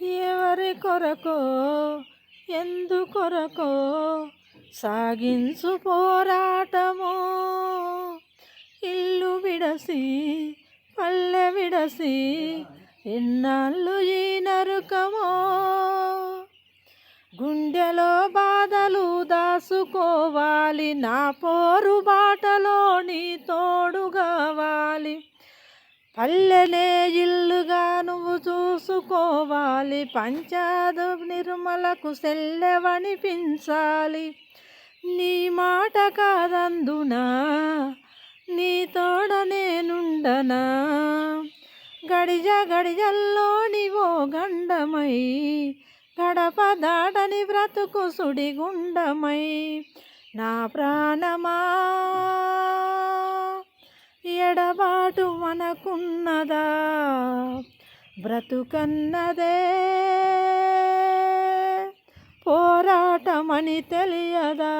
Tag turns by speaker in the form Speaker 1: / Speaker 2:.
Speaker 1: ఎవరి కొరకో ఎందుకొరకో సాగించు పోరాటము. ఇల్లు విడసి పల్లె విడసి ఎన్నాళ్ళు ఈ నరకమో. గుండెలో బాధలు దాసుకోవాలి, నా పోరు బాటలో నీ తోడు కావాలి. పల్లెనే ఇల్లుగా నువ్వు చూసుకోవాలి, పంచాదు నిర్మలకు సెల్లెవనిపించాలి. నీ మాట కాదందునా నీ తోడ నేనుండనా. గడిజల్లోని ఓ గండమై గడప దాటని బ్రతుకు సుడిగుండమై. నా ప్రాణమా ఎడబాటు మనకున్నదా, బ్రతుకన్నదే పోరాటమని తెలియదా.